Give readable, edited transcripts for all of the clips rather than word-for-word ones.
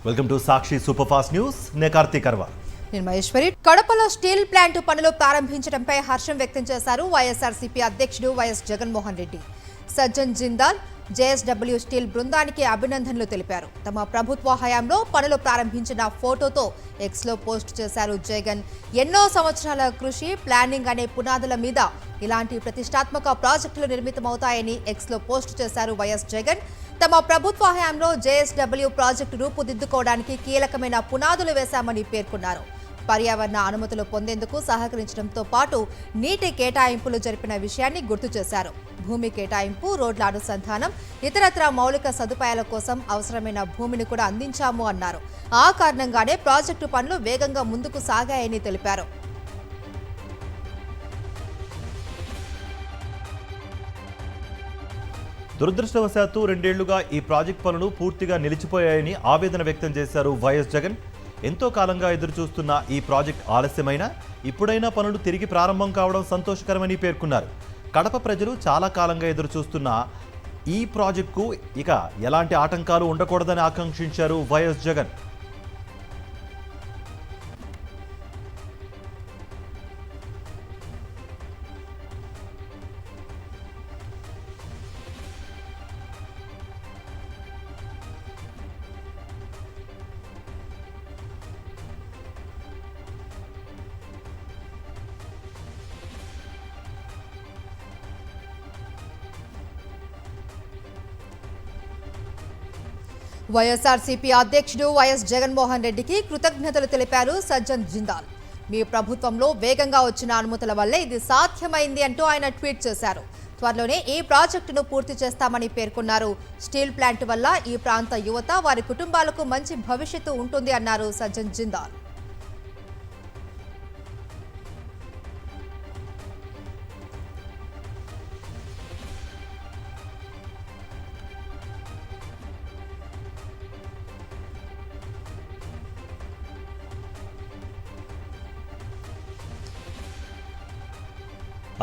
Welcome to Sakshi super fast news. నేను కార్తీక్ అర్వా. నేను మహేశ్వరి. కడపలో స్టీల్ ప్లాంట్ పనులు ప్రారంభించడంపై హర్షం వ్యక్తం చేశారు వైఎస్ఆర్సీపీ అధ్యక్షుడు YS Jaganmohan Reddy. Sajjan Jindal JSW steel బృందానికి అభినందనలు తెలిపారు. తమ ప్రభుత్వ హయాంలో పనులు ప్రారంభించిన ఫోటోతో ఎక్స్లో పోస్ట్ చేశారు జగన్. ఎన్నో సంవత్సరాల కృషి, ప్లానింగ్ అనే పునాదుల మీద ఇలాంటి ప్రతిష్టాత్మక ప్రాజెక్టులు నిర్మితమవుతాయని ఎక్స్లో పోస్ట్ చేశారు వైఎస్ జగన్. తమ ప్రభుత్వ హయాంలో జేఎస్డబ్ల్యూ ప్రాజెక్టు రూపుదిద్దుకోవడానికి కీలకమైన పునాదులు వేశామని పేర్కొన్నారు. పర్యావరణ అనుమతులు పొందేందుకు సహకరించడంతో పాటు నీటి కేటాయింపులు జరిపిన విషయాన్ని గుర్తు చేశారు. భూమి కేటాయింపు, రోడ్ల అనుసంధానం, ఇతరత్ర మౌలిక సదుపాయాల కోసం అవసరమైన భూమిని కూడా అందించాము అన్నారు. ఆ కారణంగానే ప్రాజెక్టు పనులు వేగంగా ముందుకు సాగాయని తెలిపారు. దురదృష్టవశాత్తు 2 ఏళ్లుగా ఈ ప్రాజెక్ట్ పనులు పూర్తిగా నిలిచిపోయాయని ఆవేదన వ్యక్తం చేశారు వైఎస్ జగన్. ఎంతో కాలంగా ఎదురుచూస్తున్న ఈ ప్రాజెక్ట్ ఆలస్యమైన ఇప్పుడైనా పనులు తిరిగి ప్రారంభం కావడం సంతోషకరమని పేర్కొన్నారు. కడప ప్రజలు చాలా కాలంగా ఎదురుచూస్తున్న ఈ ప్రాజెక్టుకు ఇక ఎలాంటి ఆటంకాలు ఉండకూడదని ఆకాంక్షించారు వైఎస్ జగన్. వైఎస్ఆర్సీపీ అధ్యక్షుడు వైఎస్ జగన్మోహన్ రెడ్డికి కృతజ్ఞతలు తెలిపారు సజ్జన్ జిందాల్. మీ ప్రభుత్వంలో వేగంగా వచ్చిన అనుమతుల వల్లే ఇది సాధ్యమైంది అంటూ ఆయన ట్వీట్ చేశారు. త్వరలోనే ఈ ప్రాజెక్టును పూర్తి చేస్తామని పేర్కొన్నారు. స్టీల్ ప్లాంట్ వల్ల ఈ ప్రాంత యువత, వారి కుటుంబాలకు మంచి భవిష్యత్తు ఉంటుంది అన్నారు సజ్జన్ జిందాల్.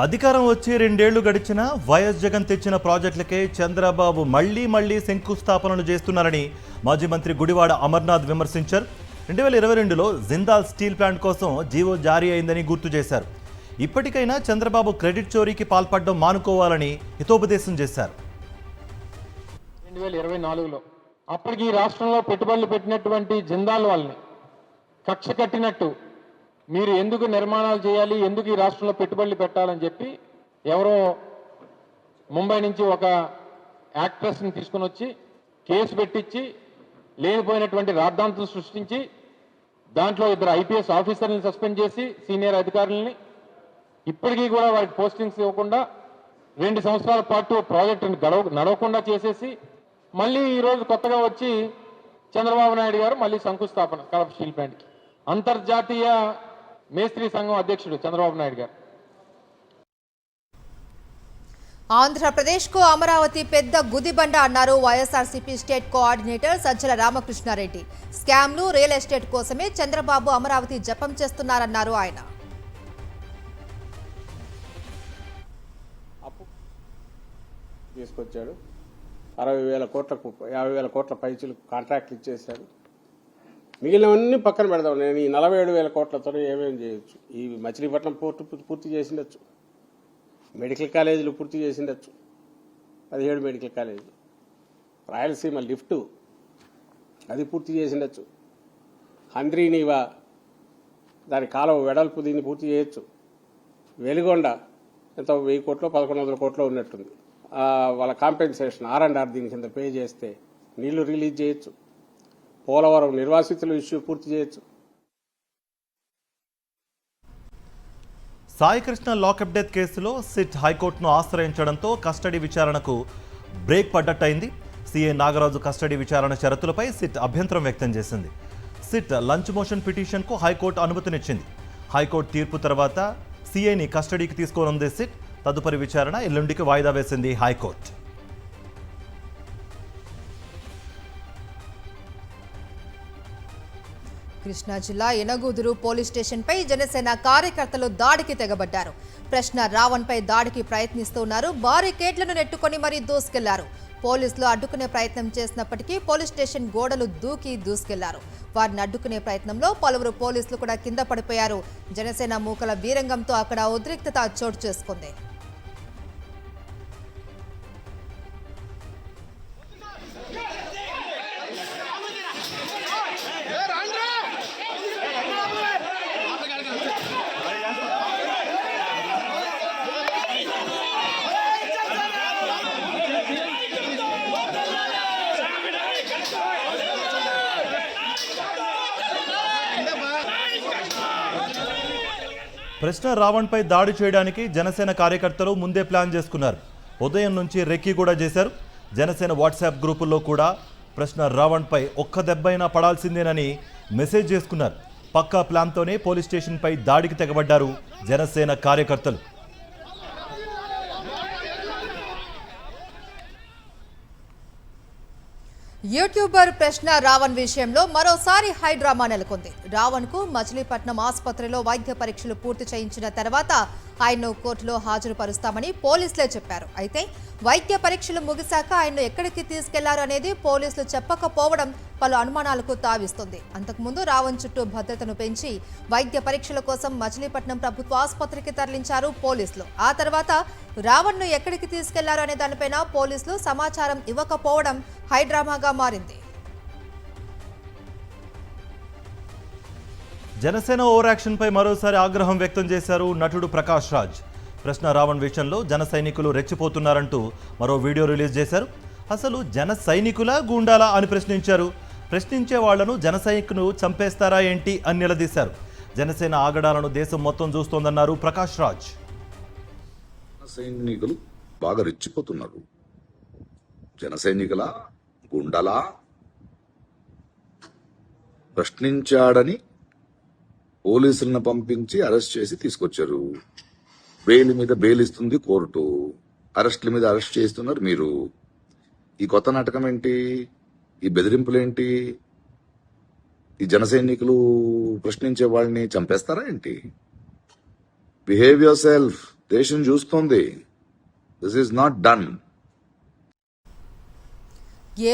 అధికారం వచ్చి 2 ఏళ్లు గడిచినా వైఎస్ జగన్ తెచ్చిన ప్రాజెక్టులకే చంద్రబాబు మళ్లీ శంకుస్థాపనలు చేస్తున్నారని మాజీ మంత్రి గుడివాడ అమర్నాథ్ విమర్శించారు. 2022లో జిందాల్ స్టీల్ ప్లాంట్ కోసం జీవో జారీ అయిందని గుర్తు చేశారు. ఇప్పటికైనా చంద్రబాబు క్రెడిట్ చోరీకి పాల్పడడం మానుకోవాలని హితోపదేశం చేశారు. 2024లో అప్పటికి రాష్ట్రంలో పెట్టుబడులు పెట్టినటువంటి జిందాల్ వాళ్ళని కక్ష కట్టినట్టు మీరు ఎందుకు నిర్మాణాలు చేయాలి, ఎందుకు ఈ రాష్ట్రంలో పెట్టుబడులు పెట్టాలని చెప్పి ఎవరో ముంబై నుంచి ఒక యాక్ట్రెస్ని తీసుకుని వచ్చి కేసు పెట్టించి లేనిపోయినటువంటి రాద్ధాంతం సృష్టించి దాంట్లో 2 ఐపీఎస్ ఆఫీసర్లను సస్పెండ్ చేసి సీనియర్ అధికారులని ఇప్పటికీ కూడా వారికి పోస్టింగ్స్ ఇవ్వకుండా 2 సంవత్సరాల పాటు ప్రాజెక్టుని నడవకుండా చేసేసి మళ్ళీ ఈరోజు కొత్తగా వచ్చి చంద్రబాబు నాయుడు గారు మళ్ళీ శంకుస్థాపన కడప స్టీల్ ప్లాంట్కి. అంతర్జాతీయ మేస్త్రీ సంఘం అధ్యక్షుడు చంద్రబాబు నాయుడు గారు. ఆంధ్రప్రదేశ్కు అమరావతి పెద్ద గుదిబండ అన్నారు YSRCP state coordinator Sajjala Ramakrishna Reddy. స్కామ్లు, రియల్ ఎస్టేట్ కోసమే చంద్రబాబు అమరావతి జపం చేస్తున్నారన్నారు ఆయన. తీసుకొచ్చాడు 60,000 కోట్లకు 50,000 కోట్ల పైచీలకు కాంట్రాక్ట్లు ఇచ్చేశాడు. మిగిలినవన్నీ పక్కన పెడదాం. నేను ఈ 47,000 కోట్లతో ఏమేమి చేయొచ్చు. ఈ మచిలీపట్నం పోర్టు పూర్తి చేసిండొచ్చు, మెడికల్ కాలేజీలు పూర్తి చేసిండొచ్చు, 17 మెడికల్ కాలేజీలు, రాయలసీమ లిఫ్టు అది పూర్తి చేసిండొచ్చు, హంద్రీనీవా దాని కాలువ వెడల్పు దీన్ని పూర్తి చేయొచ్చు, వెలుగొండ ఎంత 1000 కోట్లో 1100 కోట్లో ఉన్నట్టుంది. వాళ్ళ కాంపెన్సేషన్ R&R దీని కింద పే చేస్తే నీళ్లు రిలీజ్ చేయొచ్చు, పోలవరం నిర్వాసితుల ఇష్యూ పూర్తి చేయొచ్చు. సాయికృష్ణ లాకప్ డెత్ కేసులో సిట్ హైకోర్టును ఆశ్రయించడంతో కస్టడీ విచారణకు బ్రేక్ పడ్డట్టయింది. సీఏ నాగరాజు కస్టడీ విచారణ షరతులపై సిట్ అభ్యంతరం వ్యక్తం చేసింది. సిట్ లంచ్ మోషన్ పిటిషన్కు హైకోర్టు అనుమతినిచ్చింది. హైకోర్టు తీర్పు తర్వాత సీఏని కస్టడీకి తీసుకోనుంది సిట్. తదుపరి విచారణ ఎల్లుండికి వాయిదా వేసింది హైకోర్టు. కృష్ణా జిల్లా ఎనగూదురు పోలీస్ స్టేషన్పై జనసేన కార్యకర్తలు దాడికి తెగబడ్డారు. ప్రశ్న రావణ్పై దాడికి ప్రయత్నిస్తున్నారు. బారికేడ్లను నెట్టుకొని మరీ దూసుకెళ్లారు. పోలీసులు అడ్డుకునే ప్రయత్నం చేసినప్పటికీ పోలీస్ స్టేషన్ గోడలు దూసుకెళ్లారు. వారిని అడ్డుకునే ప్రయత్నంలో పలువురు పోలీసులు కూడా కింద పడిపోయారు. జనసేన మూకల వీరంగంతో అక్కడ ఉద్రిక్తత చోటు చేసుకుంది. ప్రశ్న రావణ్పై దాడి చేయడానికి జనసేన కార్యకర్తలు ముందే ప్లాన్ చేసుకున్నారు. ఉదయం నుంచి రెక్కీ కూడా చేశారు. జనసేన వాట్సాప్ గ్రూపుల్లో కూడా ప్రశ్న రావణ్పై ఒక్క దెబ్బైనా పడాల్సిందేనని మెసేజ్ చేసుకున్నారు. పక్కా ప్లాన్తోనే పోలీస్ స్టేషన్పై దాడికి తెగబడ్డారు జనసేన కార్యకర్తలు. యూట్యూబర్ ప్రశ్న రావణ్ విషయంలో మరోసారి హై డ్రామా నెలకొంది. రావణ్ కు మచిలీపట్నం ఆసుపత్రిలో వైద్య పరీక్షలు పూర్తి చేయించిన తర్వాత ఆయన్ను కోర్టులో హాజరుపరుస్తామని పోలీసులే చెప్పారు. అయితే వైద్య పరీక్షలు ముగిశాక ఆయన్ను ఎక్కడికి తీసుకెళ్లారు అనేది పోలీసులు చెప్పకపోవడం పలు అనుమానాలకు తావిస్తుంది. అంతకుముందు రావణ్ చుట్టూ భద్రతను పెంచి వైద్య పరీక్షల కోసం మచిలీపట్నం ప్రభుత్వ ఆసుపత్రికి తరలించారు పోలీసులు. ఆ తర్వాత రావణ్ను ఎక్కడికి తీసుకెళ్లారు అనే దానిపైన పోలీసులు సమాచారం ఇవ్వకపోవడం హైడ్రామాగా మారింది. జనసేన ఓవర్ యాక్షన్ పై మరోసారి ఆగ్రహం వ్యక్తం చేశారు నటుడు ప్రకాష్ రాజ్. ప్రశ్న రావణ్ విషయంలో జన సైనికులు రెచ్చిపోతున్నారంటూ మరో వీడియో రిలీజ్ చేశారు. అసలు జన సైనికులా గూండాలా అని ప్రశ్నించారు. ప్రశ్నించే వాళ్లను జన సైనికులు చంపేస్తారా ఏంటి అని నిలదీశారు. జనసేన ఆగడాలను దేశం మొత్తం చూస్తోందన్నారు ప్రకాష్ రాజ్. సైనికులు బాగా రెచ్చిపోతున్నారు. జన సైనికుల గుండలా ప్రశ్నించాడని పోలీసులను పంపించి అరెస్ట్ చేసి తీసుకొచ్చారు. బెయిల్ మీద బెయిల్ ఇస్తుంది కోర్టు, అరెస్ట్ల మీద అరెస్ట్ చేస్తున్నారు మీరు. ఈ కొత్త నాటకం ఏంటి? ఈ బెదిరింపులేంటి? ఈ జన సైనికులు ప్రశ్నించే వాళ్ళని చంపేస్తారా ఏంటి? Behave yourself. దేశం చూస్తోంది. This is not done.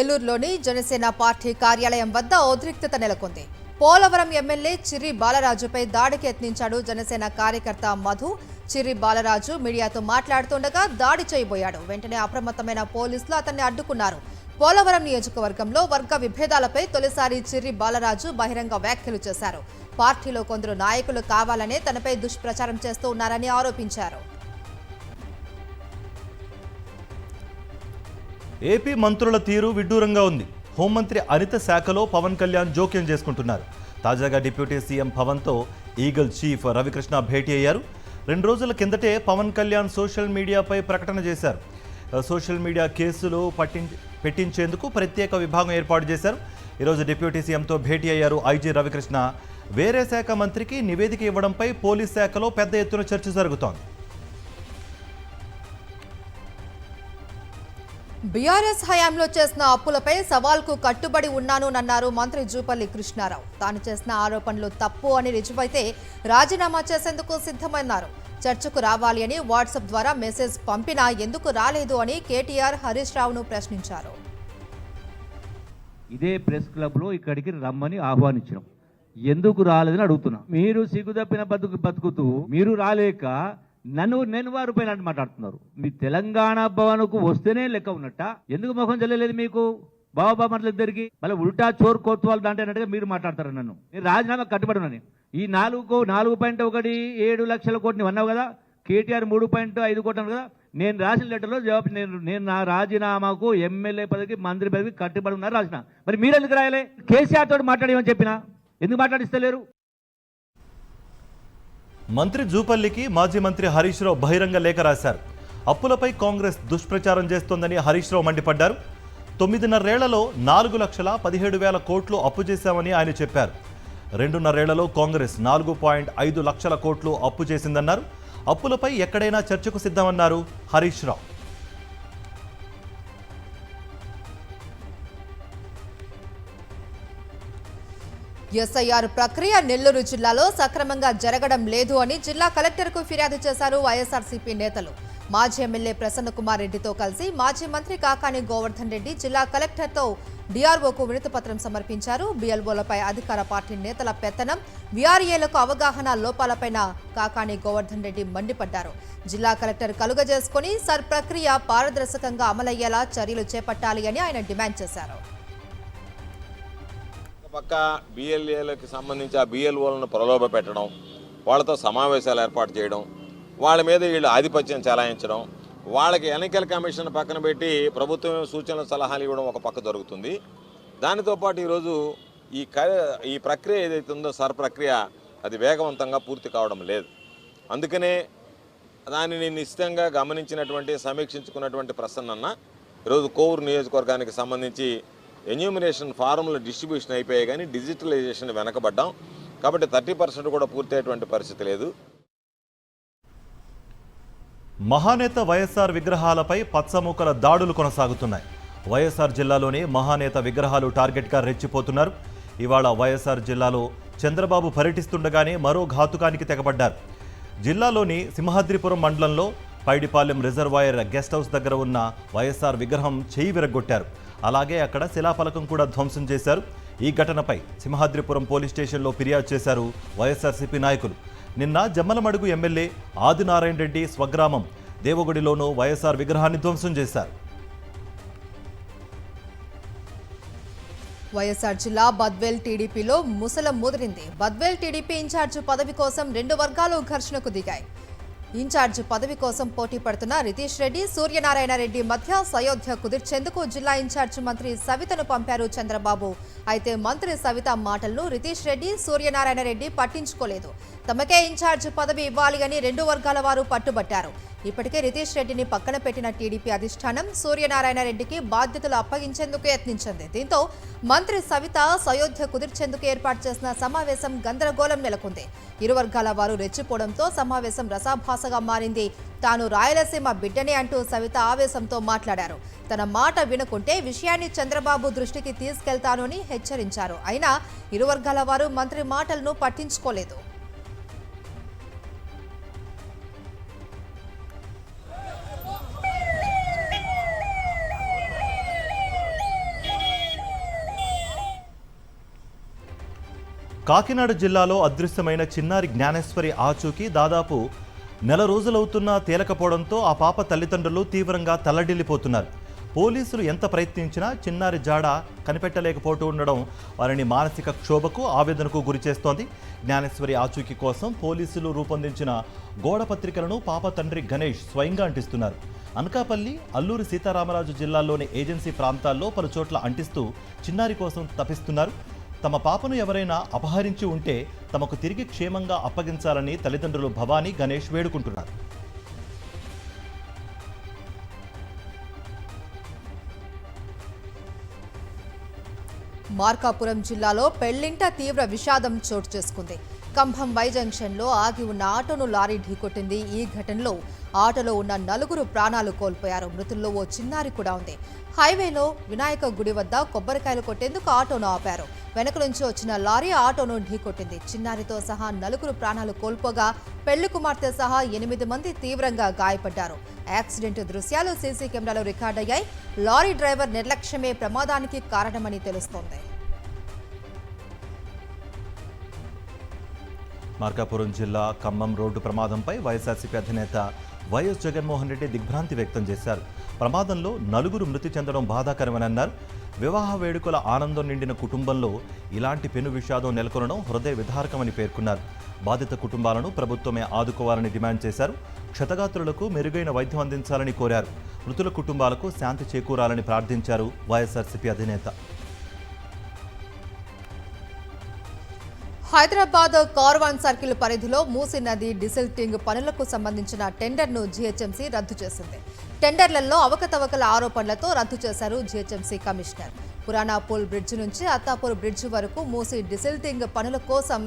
ఏలూరులోని జనసేన పార్టీ కార్యాలయం వద్ద ఉద్రిక్తత నెలకొంది. పోలవరం ఎమ్మెల్యే చిర్రి బాలరాజుపై దాడికి యత్నించాడు జనసేన కార్యకర్త మధు. చిర్రి బాలరాజు మీడియాతో మాట్లాడుతుండగా దాడి చేయబోయాడు. వెంటనే అప్రమత్తమైన పోలీసులు అతన్ని అడ్డుకున్నారు. పోలవరం నియోజకవర్గంలో వర్గ విభేదాలపై తొలిసారి చిర్రి బాలరాజు బహిరంగ వ్యాఖ్యలు చేశారు. పార్టీలో కొందరు నాయకులు కావాలనే తనపై దుష్ప్రచారం చేస్తూ ఉన్నారని ఆరోపించారు. ఏపీ మంత్రుల తీరు విడ్డూరంగా ఉంది. హోంమంత్రి అనిత శాఖలో పవన్ కళ్యాణ్ జోక్యం చేసుకుంటున్నారు. తాజాగా డిప్యూటీ సీఎం పవన్తో ఈగల్ చీఫ్ రవికృష్ణ భేటీ అయ్యారు. 2 రోజుల కిందటే పవన్ కళ్యాణ్ సోషల్ మీడియాపై ప్రకటన చేశారు. సోషల్ మీడియా కేసులు పెట్టించేందుకు ప్రత్యేక విభాగం ఏర్పాటు చేశారు. ఈరోజు డిప్యూటీ సీఎంతో భేటీ అయ్యారు ఐజీ రవికృష్ణ. వేరే శాఖ మంత్రికి నివేదిక ఇవ్వడంపై పోలీస్ శాఖలో పెద్ద ఎత్తున చర్చ జరుగుతోంది. బీఆర్ఎస్ హయాంలో చేసిన అప్పులపై సవాల్కు కట్టుబడి ఉన్నానన్నారు మంత్రి జూపల్లి కృష్ణారావు. తాను చేసిన ఆరోపణలు తప్పు అని రుజువైతే రాజీనామా చేసేందుకు సిద్ధమన్నారు. చర్చకు రావాలి అని వాట్సాప్ ద్వారా మెసేజ్ పంపినా ఎందుకు రాలేదు అని కేటీఆర్ హరీష్ రావును ప్రశ్నించారు. ఇదే ప్రెస్ క్లబ్లో ఇక్కడికి రమ్మని ఆహ్వానించాం. ఎందుకు రాలేదని అడుగుతున్నా. మీరు సిగ్గుదప్పిన బతుకుతూ మీరు రాలేక నేను వారి పైన మాట్లాడుతున్నారు. మీ తెలంగాణ భవన్కు వస్తేనే లెక్క ఉన్నట్ట. ఎందుకు ముఖం చెల్లలేదు మీకు? బాబామర్ల ఇద్దరికి మళ్ళీ ఉల్టా చోర్ కోత్వాలు దాంట్లో అన్నట్టుగా మీరు మాట్లాడతారు. నేను రాజీనామా కట్టుబడి ఉన్నాను. ఈ 4.17 లక్షల కోటిని అన్నావు కదా, కేటీఆర్ 3.5 కోట్లు కదా. నేను రాసిన లెటర్లో జవాబు నేను నా రాజీనామాకు ఎమ్మెల్యే పదవికి మంత్రి పదవికి కట్టుబడి ఉన్నారు రాసిన. మరి మీరు ఎందుకు రాయలే? కేసీఆర్ తోటి మాట్లాడేమని చెప్పినా ఎందుకు మాట్లాడిస్తలేరు? మంత్రి జూపల్లికి మాజీ మంత్రి హరీష్ రావు బహిరంగ లేఖ రాశారు. అప్పులపై కాంగ్రెస్ దుష్ప్రచారం చేస్తోందని హరీష్ రావు మండిపడ్డారు. 9.5 ఏళ్లలో 4,17,000 కోట్లు అప్పు చేశామని ఆయన చెప్పారు. 2.5 ఏళ్లలో కాంగ్రెస్ 4.5 లక్షల కోట్లు అప్పు చేసిందన్నారు. అప్పులపై ఎక్కడైనా చర్చకు సిద్ధమన్నారు హరీష్ రావు. ఎస్ఐఆర్ ప్రక్రియ నెల్లూరు జిల్లాలో సక్రమంగా జరగడం లేదు అని జిల్లా కలెక్టర్కు ఫిర్యాదు చేశారు వైఎస్ఆర్సీపీ నేతలు. మాజీ ఎమ్మెల్యే ప్రసన్న కుమార్ రెడ్డితో కలిసి మాజీ మంత్రి కాకాని గోవర్ధన్ రెడ్డి జిల్లా కలెక్టర్తో డిఆర్ఓకు వినతిపత్రం సమర్పించారు. బిఎల్ఓలపై అధికార పార్టీ నేతల పెత్తనం, వీఆర్ఏలకు అవగాహన లోపాలపైన కాకాని గోవర్ధన్ రెడ్డి మండిపడ్డారు. జిల్లా కలెక్టర్ కలుగజేసుకుని సర్ ప్రక్రియ పారదర్శకంగా అమలయ్యేలా చర్యలు చేపట్టాలి అని ఆయన డిమాండ్ చేశారు. పక్క బిఎల్ఏలకు సంబంధించి ఆ బిఎల్ఓలను ప్రలోభ పెట్టడం, వాళ్ళతో సమావేశాలు ఏర్పాటు చేయడం, వాళ్ళ మీద వీళ్ళు ఆధిపత్యం చెలాయించడం, వాళ్ళకి ఎన్నికల కమిషన్ పక్కన పెట్టి ప్రభుత్వం సూచనలు సలహాలు ఇవ్వడం ఒక పక్క జరుగుతుంది. దానితో పాటు ఈరోజు ఈ ప్రక్రియ ఏదైతే ఉందో సర్ ప్రక్రియ అది వేగవంతంగా పూర్తి కావడం లేదు. అందుకనే దానిని నిశ్చితంగా గమనించినటువంటి సమీక్షించుకున్నటువంటి ప్రసన్న ఈరోజు కోవూరు నియోజకవర్గానికి సంబంధించి ఎన్యూమినేషన్ ఫారంల డిస్ట్రిబ్యూషన్ అయిపోయాయి కానీ డిజిటలైజేషన్ వెనకబడ్డాం కాబట్టి 30% కూడా పూర్తయ్యేటువంటి పరిస్థితి లేదు. మహానేత వైఎస్ఆర్ విగ్రహాలపై పచ్చమూకల దాడులు కొనసాగుతున్నాయి. వైఎస్ఆర్ జిల్లాలోని మహానేత విగ్రహాలు టార్గెట్గా రెచ్చిపోతున్నారు. ఇవాళ వైఎస్ఆర్ జిల్లాలో చంద్రబాబు పర్యటిస్తుండగానే మరో ఘాతుకానికి తెగబడ్డారు. జిల్లాలోని సింహాద్రిపురం మండలంలో పైడిపాలెం రిజర్వాయర్ గెస్ట్ హౌస్ దగ్గర ఉన్న వైఎస్ఆర్ విగ్రహం చేయి విరగ్గొట్టారు. అలాగే అక్కడ శిలాఫలకం కూడా ధ్వంసం చేశారు. ఈ ఘటనపై సింహాద్రిపురం పోలీస్ స్టేషన్లో ఫిర్యాదు చేశారు వైఎస్ఆర్సీపీ నాయకులు. నిన్న జమ్మలమడుగు ఎమ్మెల్యే ఆదినారాయణ రెడ్డి స్వగ్రామం దేవగుడిలోనూ వైఎస్ఆర్ విగ్రహాన్ని ధ్వంసం చేశారు. వైఎస్ఆర్ జిల్లా బద్వేల్ టీడీపీలో ముసలం ముదిరింది. బద్వేల్ టీడీపీ ఇన్ఛార్జ్ పదవి కోసం 2 వర్గాలు ఘర్షణకు దిగాయి. ఇన్ఛార్జ్ పదవి కోసం పోటీ పడుతున్న రితీష్ రెడ్డి, సూర్యనారాయణ రెడ్డి మధ్య సయోధ్య కుదిర్చేందుకు జిల్లా ఇన్ఛార్జ్ మంత్రి సవితను పంపారు చంద్రబాబు. అయితే మంత్రి సవిత మాటలను రితీష్ రెడ్డి, సూర్యనారాయణ రెడ్డి పట్టించుకోలేదు. తమకే ఇన్ఛార్జ్ పదవి ఇవ్వాలి అని 2 వర్గాల వారు పట్టుబట్టారు. ఇప్పటికే రితీష్ రెడ్డిని పక్కన పెట్టిన టీడీపీ అధిష్టానం సూర్యనారాయణ రెడ్డికి బాధ్యతలు అప్పగించేందుకు యత్నించింది. దీంతో మంత్రి సవిత సయోధ్య కుదిర్చేందుకు ఏర్పాటు చేసిన సమావేశం గందరగోళం నెలకొంది. ఇరు వర్గాల వారు రెచ్చిపోవడంతో సమావేశం రసాభాసగా మారింది. తాను రాయలసీమ బిడ్డనే అంటూ సవిత ఆవేశంతో మాట్లాడారు. తన మాట వినుకుంటే విషయాన్ని చంద్రబాబు దృష్టికి తీసుకెళ్తాను అని హెచ్చరించారు. అయినా ఇరు వర్గాల వారు మంత్రి మాటలను పట్టించుకోలేదు. కాకినాడ జిల్లాలో అదృశ్యమైన చిన్నారి జ్ఞానేశ్వరి ఆచూకీ దాదాపు నెల రోజులవుతున్నా తేలకపోవడంతో ఆ పాప తల్లిదండ్రులు తీవ్రంగా తల్లడిల్లిపోతున్నారు. పోలీసులు ఎంత ప్రయత్నించినా చిన్నారి జాడ కనిపెట్టలేకపోతూ ఉండడం వారిని మానసిక క్షోభకు, ఆవేదనకు గురిచేస్తోంది. జ్ఞానేశ్వరి ఆచూకీ కోసం పోలీసులు రూపొందించిన గోడ పత్రికలను పాప తండ్రి గణేష్ స్వయంగా అంటిస్తున్నారు. అనకాపల్లి, అల్లూరి సీతారామరాజు జిల్లాల్లోని ఏజెన్సీ ప్రాంతాల్లో పలుచోట్ల అంటిస్తూ చిన్నారి కోసం తపిస్తున్నారు. తమ పాపను ఎవరైనా అపహరించి ఉంటే తమకు తిరిగి క్షేమంగా అప్పగించాలని తల్లిదండ్రులు భవానీ, గణేష్ వేడుకుంటున్నారు. మార్కాపురం జిల్లాలో పెళ్లింట తీవ్ర విషాదం చోటు చేసుకుంది. కంభం వై జంక్షన్లో ఆగి ఉన్న ఆటోను లారీ ఢీకొట్టింది. ఈ ఘటనలో ఆటోలో ఉన్న 4 ప్రాణాలు కోల్పోయారు. మృతుల్లో ఓ చిన్నారి కూడా ఉంది. హైవేలో వినాయక గుడి వద్ద కొబ్బరికాయలు కొట్టేందుకు ఆటోను ఆపారు. వెనక నుంచి వచ్చిన లారీ ఆటోను ఢీకొట్టింది. చిన్నారితో సహా 4 ప్రాణాలు కోల్పోగా పెళ్లి కుమార్తె సహా 8 మంది తీవ్రంగా గాయపడ్డారు. యాక్సిడెంట్ దృశ్యాలు సీసీ కెమెరాలో రికార్డయ్యాయి. లారీ డ్రైవర్ నిర్లక్ష్యమే ప్రమాదానికి కారణమని తెలుస్తోంది. మార్కాపురం జిల్లా ఖమ్మం రోడ్డు ప్రమాదంపై వైఎస్ఆర్సీపీ అధినేత వైఎస్ జగన్మోహన్ రెడ్డి దిగ్భ్రాంతి వ్యక్తం చేశారు. ప్రమాదంలో 4 మృతి చెందడం బాధాకరమని అన్నారు. వివాహ వేడుకల ఆనందం నిండిన కుటుంబంలో ఇలాంటి పెను విషాదం నెలకొనడం హృదయ విదారకమని పేర్కొన్నారు. బాధిత కుటుంబాలను ప్రభుత్వమే ఆదుకోవాలని డిమాండ్ చేశారు. క్షతగాత్రులకు మెరుగైన వైద్యం అందించాలని కోరారు. మృతుల కుటుంబాలకు శాంతి చేకూరాలని ప్రార్థించారు వైఎస్ఆర్సీపీ అధినేత. హైదరాబాద్ కార్వాన్ సర్కిల్ పరిధిలో మూసీ నది డిసిల్టింగ్ పనులకు సంబంధించిన టెండర్ను జీహెచ్ఎంసీ రద్దు చేసింది. టెండర్లలో అవకతవకల ఆరోపణలతో రద్దు చేశారు జీహెచ్ఎంసీ కమిషనర్. పురాణాపూల్ బ్రిడ్జ్ నుంచి అత్తాపూర్ బ్రిడ్జ్ వరకు మూసీ డిసిల్టింగ్ పనుల కోసం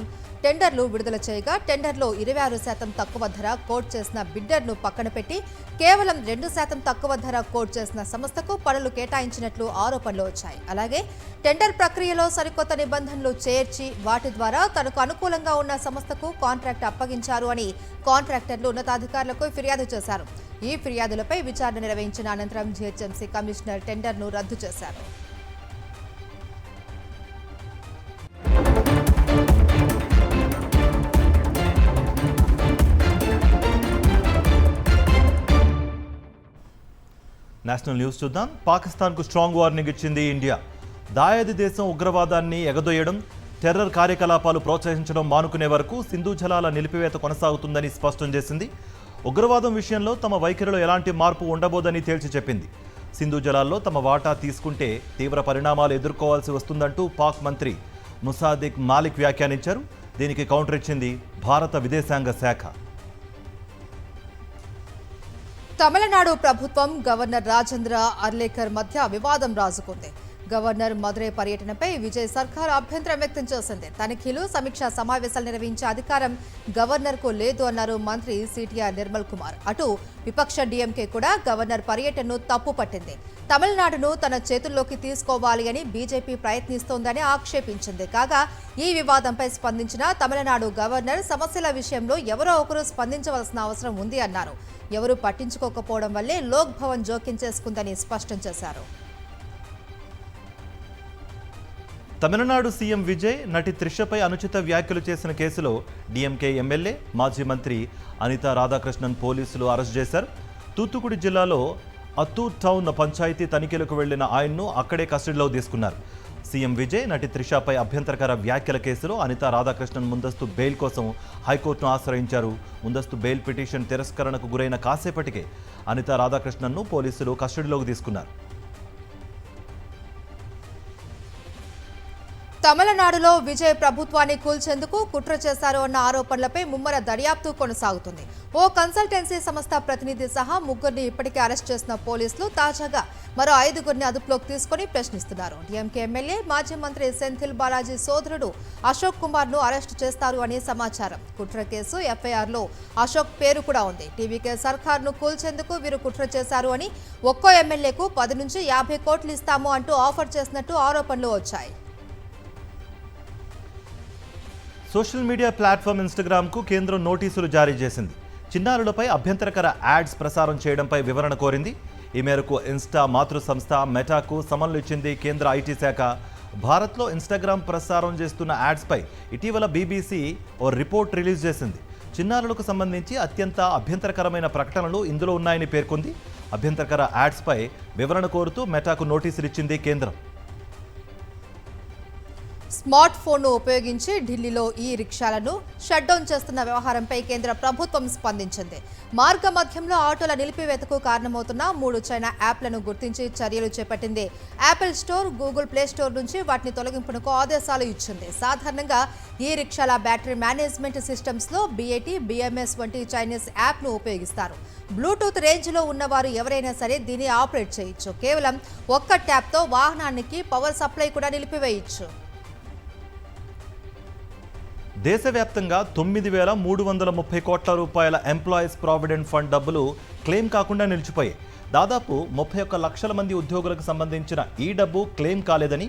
టెండర్లు విడుదల చేయగా టెండర్లో 26% తక్కువ ధర కోట్ చేసిన బిడ్డర్ను పక్కన పెట్టి కేవలం 2% తక్కువ ధర కోట్ చేసిన సంస్థకు పనులు కేటాయించినట్లు ఆరోపణలు వచ్చాయి. అలాగే టెండర్ ప్రక్రియలో సరికొత్త నిబంధనలు చేర్చి వాటి ద్వారా తనకు అనుకూలంగా ఉన్న సంస్థకు కాంట్రాక్ట్ అప్పగించారు అని కాంట్రాక్టర్లు ఉన్నతాధికారులకు ఫిర్యాదు చేశారు. ఈ ఫిర్యాదులపై విచారణ నిర్వహించిన అనంతరం జీహెచ్ఎంసీ కమిషనర్ టెండర్ను రద్దు చేశారు. నేషనల్ న్యూస్ చూద్దాం. పాకిస్తాన్కు స్ట్రాంగ్ వార్నింగ్ ఇచ్చింది ఇండియా. దాయాది దేశం ఉగ్రవాదాన్ని ఎగదొయ్యడం, టెర్రర్ కార్యకలాపాలు ప్రోత్సహించడం మానుకునే వరకు సింధు జలాల నిలిపివేత కొనసాగుతుందని స్పష్టం చేసింది. ఉగ్రవాదం విషయంలో తమ వైఖరిలో ఎలాంటి మార్పు ఉండబోదని తేల్చి చెప్పింది. సింధు జలాల్లో తమ వాటా తీసుకుంటే తీవ్ర పరిణామాలు ఎదుర్కోవాల్సి వస్తుందంటూ పాక్ మంత్రి ముసాదిక్ మాలిక్ వ్యాఖ్యానించారు. దీనికి కౌంటర్ ఇచ్చింది భారత విదేశాంగ శాఖ. తమిళనాడు ప్రభుత్వం గవర్నర్ రాజేంద్ర అర్లేకర్ మధ్య వివాదం రాజుకుంది. గవర్నర్ మదురై పర్యటనపై విజయ్ సర్కార్ అభ్యంతరం వ్యక్తం చేసింది. తనిఖీలు, సమీక్షా సమావేశాలు నిర్వహించే అధికారం గవర్నర్కు లేదు అన్నారు మంత్రి సిటిఆర్ నిర్మల్ కుమార్. అటు విపక్ష డీఎంకే కూడా గవర్నర్ పర్యటనను తప్పుపట్టింది. తమిళనాడును తన చేతుల్లోకి తీసుకోవాలి అని బీజేపీ ప్రయత్నిస్తోందని ఆక్షేపించింది. కాగా ఈ వివాదంపై స్పందించిన తమిళనాడు గవర్నర్ సమస్యల విషయంలో ఎవరో ఒకరు స్పందించవలసిన అవసరం ఉంది అన్నారు. ఎవరూ పట్టించుకోకపోవడం వల్లే లోక్ భవన్ జోక్యం చేసుకుందని స్పష్టం చేశారు. తమిళనాడు సీఎం విజయ్ నటి త్రిషపై అనుచిత వ్యాఖ్యలు చేసిన కేసులో డీఎంకే ఎమ్మెల్యే, మాజీ మంత్రి అనితా రాధాకృష్ణన్ పోలీసులు అరెస్ట్ చేశారు. తూత్తుకుడి జిల్లాలో అత్తూర్ టౌన్ పంచాయతీ తనిఖీలకు వెళ్లిన ఆయన్ను అక్కడే కస్టడీలో తీసుకున్నారు. సీఎం విజయ్ నటి త్రిషపై అభ్యంతరకర వ్యాఖ్యల కేసులో అనితా రాధాకృష్ణన్ ముందస్తు బెయిల్ కోసం హైకోర్టును ఆశ్రయించారు. ముందస్తు బెయిల్ పిటిషన్ తిరస్కరణకు గురైన కాసేపటికే అనితా రాధాకృష్ణన్ను పోలీసులు కస్టడీలోకి తీసుకున్నారు. తమిళనాడులో విజయ్ ప్రభుత్వాన్ని కూల్చేందుకు కుట్ర చేశారు అన్న ఆరోపణలపై ముమ్మర దర్యాప్తు కొనసాగుతుంది. ఓ కన్సల్టెన్సీ సంస్థ ప్రతినిధి సహా ముగ్గురిని ఇప్పటికే అరెస్ట్ చేసిన పోలీసులు తాజాగా మరో 5గురిని అదుపులోకి తీసుకుని ప్రశ్నిస్తున్నారు. డీఎంకే ఎమ్మెల్యే, మాజీ మంత్రి సెంథిల్ బాలాజీ సోదరుడు అశోక్ కుమార్ ను అరెస్టు చేస్తారు అని సమాచారం. కుట్ర కేసు ఎఫ్ఐఆర్లో అశోక్ పేరు కూడా ఉంది. టీవీకే సర్కార్ను కూల్చేందుకు వీరు కుట్ర చేశారు అని, ఒక్కో ఎమ్మెల్యేకు 10 నుంచి 50 కోట్లు ఇస్తాము అంటూ ఆఫర్ చేసినట్టు ఆరోపణలు వచ్చాయి. సోషల్ మీడియా ప్లాట్ఫామ్ ఇన్స్టాగ్రామ్కు కేంద్రం నోటీసులు జారీ చేసింది. చిన్నారులపై అభ్యంతరకర యాడ్స్ ప్రసారం చేయడంపై వివరణ కోరింది. ఈ మేరకు ఇన్స్టా మాతృ సంస్థ మెటాకు సమన్లు ఇచ్చింది కేంద్ర ఐటీ శాఖ. భారత్లో ఇన్స్టాగ్రామ్ ప్రసారం చేస్తున్న యాడ్స్పై ఇటీవల బీబీసీ ఓ రిపోర్ట్ రిలీజ్ చేసింది. చిన్నారులకు సంబంధించి అత్యంత అభ్యంతరకరమైన ప్రకటనలు ఇందులో ఉన్నాయని పేర్కొంది. అభ్యంతరకర యాడ్స్పై వివరణ కోరుతూ మెటాకు నోటీసులు ఇచ్చింది కేంద్రం. స్మార్ట్ ఫోన్ను ఉపయోగించి ఢిల్లీలో ఈ రిక్షాలను షట్డౌన్ చేస్తున్న వ్యవహారంపై కేంద్ర ప్రభుత్వం స్పందించింది. మార్గ మధ్యంలో ఆటోల నిలిపివేతకు కారణమవుతున్న 3 చైనా యాప్లను గుర్తించి చర్యలు చేపట్టింది. Apple store, Google play store నుంచి వాటిని తొలగింపునకు ఆదేశాలు ఇచ్చింది. సాధారణంగా ఈ రిక్షాల బ్యాటరీ మేనేజ్మెంట్ సిస్టమ్స్లో BAT, BMS వంటి చైనీస్ యాప్ను ఉపయోగిస్తారు. బ్లూటూత్ రేంజ్లో ఉన్నవారు ఎవరైనా సరే దీన్ని ఆపరేట్ చేయొచ్చు. కేవలం ఒక్క ట్యాప్తో వాహనానికి పవర్ సప్లై కూడా నిలిపివేయచ్చు. దేశవ్యాప్తంగా 9,330 కోట్ల రూపాయల ఎంప్లాయీస్ ప్రావిడెంట్ ఫండ్ డబ్బులు క్లెయిమ్ కాకుండా నిలిచిపోయాయి. దాదాపు 31 లక్షల మంది ఉద్యోగులకు సంబంధించిన ఈ డబ్బు క్లెయిమ్ కాలేదని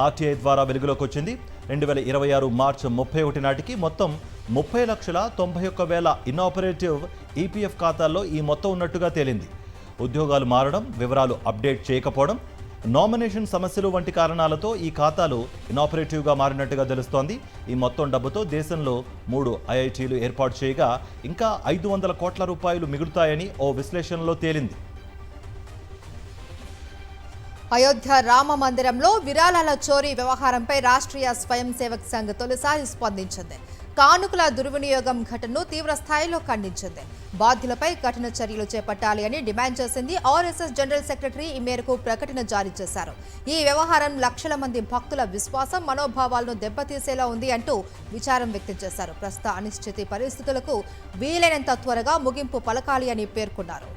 ఆర్టీఐ ద్వారా వెలుగులోకి వచ్చింది. 2026 మార్చి 31 నాటికి మొత్తం 30,91,000 ఇన్ఆపరేటివ్ ఈపీఎఫ్ ఖాతాల్లో ఈ మొత్తం ఉన్నట్టుగా తేలింది. ఉద్యోగాలు మారడం, వివరాలు అప్డేట్ చేయకపోవడం, నామినేషన్ సమస్యలు వంటి కారణాలతో ఈ ఖాతాలు ఇనాపరేటివ్గా మారినట్టుగా తెలుస్తోంది. ఈ మొత్తం డబ్బుతో దేశంలో 3 ఐఐటీలు ఏర్పాటు చేయగా ఇంకా 500 కోట్ల రూపాయలు మిగులుతాయని ఓ విశ్లేషణలో తేలింది. అయోధ్య రామ మందిరంలో విరాళాల చోరీ వ్యవహారంపై రాష్ట్రీయ స్వయం సేవక్ సంఘ్ తొలిసారి స్పందించింది. కానుకల దుర్వినియోగం ఘటనను తీవ్ర స్థాయిలో ఖండించింది. బాధ్యులపై కఠిన చర్యలు చేపట్టాలి అని డిమాండ్ చేసింది. ఆర్ఎస్ఎస్ జనరల్ సెక్రటరీ ఈ మేరకు ప్రకటన జారీ చేశారు. ఈ వ్యవహారం లక్షల మంది భక్తుల విశ్వాసం, మనోభావాలను దెబ్బతీసేలా ఉంది అంటూ విచారం వ్యక్తం చేశారు. ప్రస్తుత అనిశ్చిత పరిస్థితులకు వీలైనంత త్వరగా ముగింపు పలకాలి అని పేర్కొన్నారు.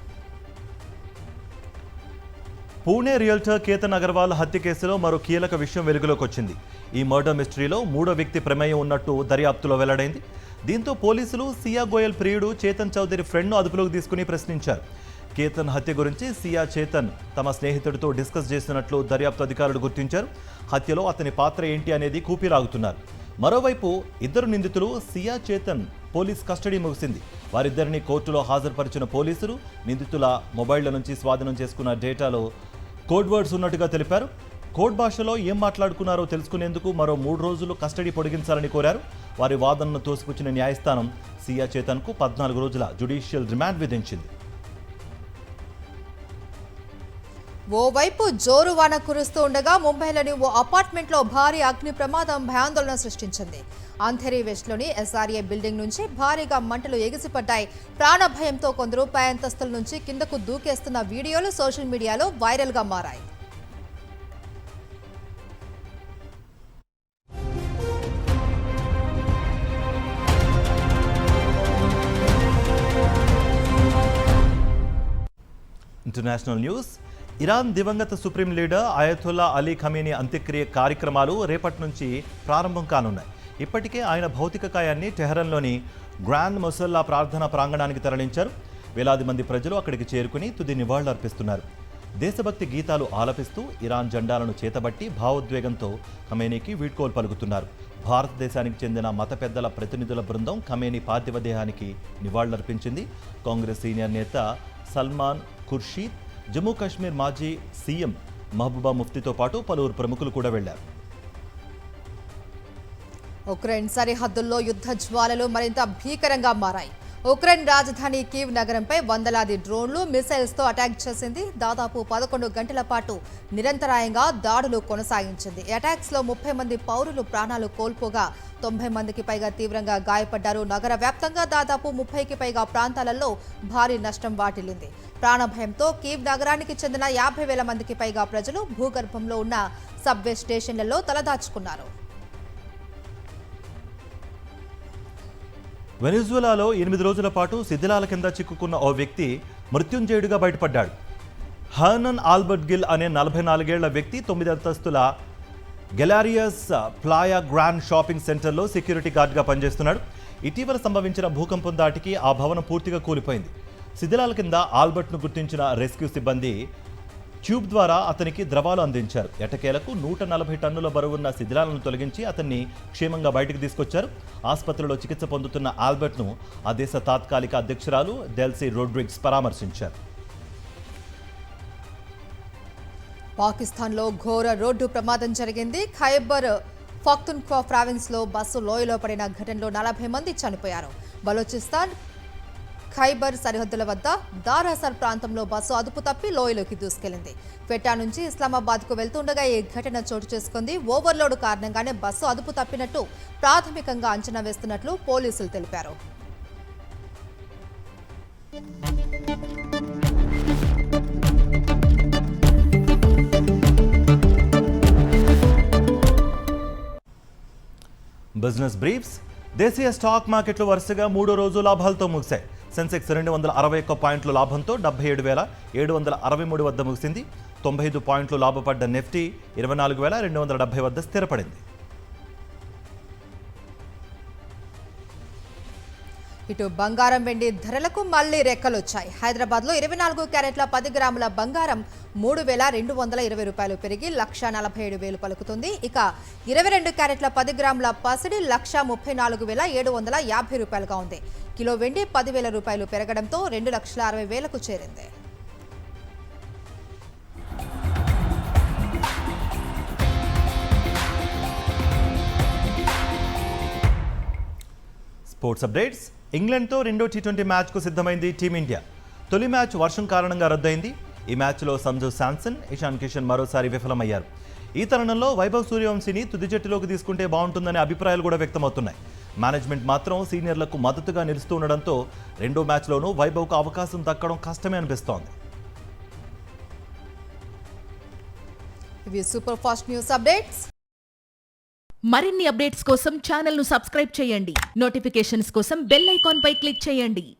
పూణే రియల్టర్ కేతన్ అగర్వాల్ హత్య కేసులో మరో కీలక విషయం వెలుగులోకి వచ్చింది. ఈ మర్డర్ మిస్టరీలో 3వ వ్యక్తి ప్రమేయం ఉన్నట్టు దర్యాప్తులో వెల్లడైంది. దీంతో పోలీసులు సియా గోయల్ ప్రియుడు చేతన్ చౌదరి ఫ్రెండ్ను అదుపులోకి తీసుకుని ప్రశ్నించారు. కేతన్ హత్య గురించి సియా, చేతన్ తమ స్నేహితుడితో డిస్కస్ చేస్తున్నట్లు దర్యాప్తు అధికారులు గుర్తించారు. హత్యలో అతని పాత్ర ఏంటి అనేది కూపిలాగుతున్నారు. మరోవైపు ఇద్దరు నిందితులు సియా చేతన్ పోలీస్ కస్టడీ ముగిసింది. వారిద్దరిని కోర్టులో హాజరుపరిచిన పోలీసులు నిందితుల మొబైళ్ల నుంచి స్వాధీనం చేసుకున్న డేటాలో కోడ్ వర్డ్స్ ఉన్నట్టుగా తెలిపారు. కోడ్ భాషలో ఏం మాట్లాడుకున్నారో తెలుసుకునేందుకు మరో 3 రోజులు కస్టడీ పొడిగించాలని కోరారు. వారి వాదనను తోసిపుచ్చిన న్యాయస్థానం సియా చేతన్కు 14 రోజుల జ్యుడిషియల్ రిమాండ్ విధించింది. ఓవైపు జోరు వాన కురుస్తూ ఉండగా ముంబైలోని ఓ అపార్ట్మెంట్లో భారీ అగ్ని ప్రమాదం భయాందోళన సృష్టించింది. అంధేరి వెస్ట్లోని ఎస్ఆర్ఏ బిల్డింగ్ నుంచి భారీగా మంటలు ఎగిసిపడ్డాయి. ప్రాణభయంతో కొందరు పై అంతస్తుల నుంచి కిందకు దూకేస్తున్న వీడియోలు సోషల్ మీడియాలో వైరల్గా మారాయి. International news. ఇరాన్ దివంగత supreme leader Ayatollah Ali Khamenei అంత్యక్రియ కార్యక్రమాలు రేపటి నుంచి ప్రారంభం కానున్నాయి. ఇప్పటికే ఆయన భౌతిక కాయాన్ని టెహరాన్లోని గ్రాండ్ మొసల్లా ప్రార్థనా ప్రాంగణానికి తరలించారు. వేలాది మంది ప్రజలు అక్కడికి చేరుకుని తుది నివాళులర్పిస్తున్నారు. దేశభక్తి గీతాలు ఆలపిస్తూ ఇరాన్ జెండాలను చేతబట్టి భావోద్వేగంతో ఖమేనీకి వీడ్కోలు పలుకుతున్నారు. భారతదేశానికి చెందిన మత పెద్దల ప్రతినిధుల బృందం ఖమేనీ పార్థివ దేహానికి నివాళులర్పించింది. కాంగ్రెస్ సీనియర్ నేత సల్మాన్ ఖుర్షీద్, జమ్మూ కాశ్మీర్ మాజీ సీఎం మహబూబా ముఫ్తీతో పాటు పలువురు ప్రముఖులు కూడా వెళ్లారు. ఉక్రెయిన్ సరిహద్దుల్లో యుద్ధ జ్వాలలు మరింత భీకరంగా మారాయి. ఉక్రెయిన్ రాజధాని కీవ్ నగరంపై వందలాది డ్రోన్లు, మిసైల్స్తో అటాక్ చేసింది. దాదాపు 11 గంటల పాటు నిరంతరాయంగా దాడులు కొనసాగించింది. అటాక్స్లో 30 మంది పౌరులు ప్రాణాలు కోల్పోగా 90 మందికి పైగా తీవ్రంగా గాయపడ్డారు. నగర వ్యాప్తంగా దాదాపు 30కి పైగా ప్రాంతాలలో భారీ నష్టం వాటిల్లింది. ప్రాణభయంతో కీవ్ నగరానికి చెందిన 50,000 మందికి పైగా ప్రజలు భూగర్భంలో ఉన్న సబ్వే స్టేషన్లలో తలదాచుకున్నారు. వెనిజులాలో 8 రోజుల పాటు శిథిలాల కింద చిక్కుకున్న ఓ వ్యక్తి మృత్యుంజయుడిగా బయటపడ్డాడు. హర్నన్ ఆల్బర్ట్ గిల్ అనే 44 ఏళ్ల వ్యక్తి 9 అంతస్తుల గెలారియస్ ప్లాయా గ్రాండ్ షాపింగ్ సెంటర్లో సెక్యూరిటీ గార్డ్గా పనిచేస్తున్నాడు. ఇటీవల సంభవించిన భూకంపం దాటికి ఆ భవనం పూర్తిగా కూలిపోయింది. శిథిలాల కింద ఆల్బర్ట్ను గుర్తించిన రెస్క్యూ సిబ్బంది ట్యూబ్ ద్వారా అతనికి ద్రవాలు అందించారు. ఎటకేలకు 140 టన్నుల బరువున్న శిథిలాలను తొలగించి అతన్ని క్షేమంగా బయటకు తీసుకొచ్చారు. ఆసుపత్రిలో చికిత్స పొందుతున్న ఆల్బర్ట్ను ఆ దేశ తాత్కాలిక అధ్యక్షురాలు డెల్సీ రోడ్రిగ్స్ పరామర్శించారు. పాకిస్తాన్లో ఘోర రోడ్డు ప్రమాదం జరిగింది. ఖైబర్ పఖ్తూన్ఖ్వా ప్రావిన్స్లో బస్సు లోయలో పడిన ఘటనలో 40 మంది చనిపోయారు. బలూచిస్తాన్ ఖైబర్ సరిహద్దుల వద్ద దారాసర్ ప్రాంతంలో బస్సు అదుపు తప్పి లోయలోకి దూసుకెళ్లింది. క్వెట్టా నుంచి ఇస్లామాబాద్కు వెళ్తుండగా ఈ ఘటన చోటు చేసుకుంది. ఓవర్లోడ్ కారణంగానే బస్సు అదుపు తప్పినట్టు ప్రాథమికంగా అంచనా వేస్తున్నట్లు పోలీసులు తెలిపారు. Business briefs. దేశీయ స్టాక్ మార్కెట్లు వరుసగా 3వ రోజు లాభాలతో ముగిశాయి. సెన్సెక్స్ 261 పాయింట్ల లాభంతో 77,763 వద్ద ముగిసింది. 95 పాయింట్లు లాభపడ్డ నిఫ్టీ 24,270 వద్ద స్థిరపడింది. ఇటు బంగారం, వెండి ధరలకు మళ్లీ రెక్కలొచ్చాయి. హైదరాబాద్లో 24 క్యారెట్ల 10 గ్రాముల బంగారం 3,220 రూపాయలు పెరిగి 1,47,000 పలుకుతుంది. ఇక 22 క్యారెట్ల 10 గ్రాముల పసిడి 1,34,750 రూపాయలుగా ఉంది. కిలో వెండి 10,000 రూపాయలు పెరగడంతో 2,60,000కు చేరింది. Sports updates. ఇంగ్లాండ్తో రెండో టీ20 మ్యాచ్కు సిద్ధమైంది టీమిండియా. తొలి మ్యాచ్ వర్షం కారణంగా రద్దయింది. ఈ మ్యాచ్లో సంజు శాంసన్, ఇషాన్ కిషన్ మరోసారి విఫలమయ్యారు. ఈ తరుణంలో వైభవ్ సూర్యవంశీని తుది జట్టులోకి తీసుకుంటే బాగుంటుందనే అభిప్రాయాలు కూడా వ్యక్తమవుతున్నాయి. మేనేజ్మెంట్ మాత్రం సీనియర్లకు మద్దతుగా నిలుస్తూ ఉండడంతో రెండో మ్యాచ్లోనూ వైభవ్కు అవకాశం దక్కడం కష్టమే అనిపిస్తోంది. ఇవి సూపర్ ఫాస్ట్ న్యూస్ అప్డేట్స్. మరిన్ని అప్డేట్స్ కోసం ఛానల్ను సబ్స్క్రైబ్ చేయండి. నోటిఫికేషన్స్ కోసం బెల్ ఐకాన్ పై క్లిక్ చేయండి.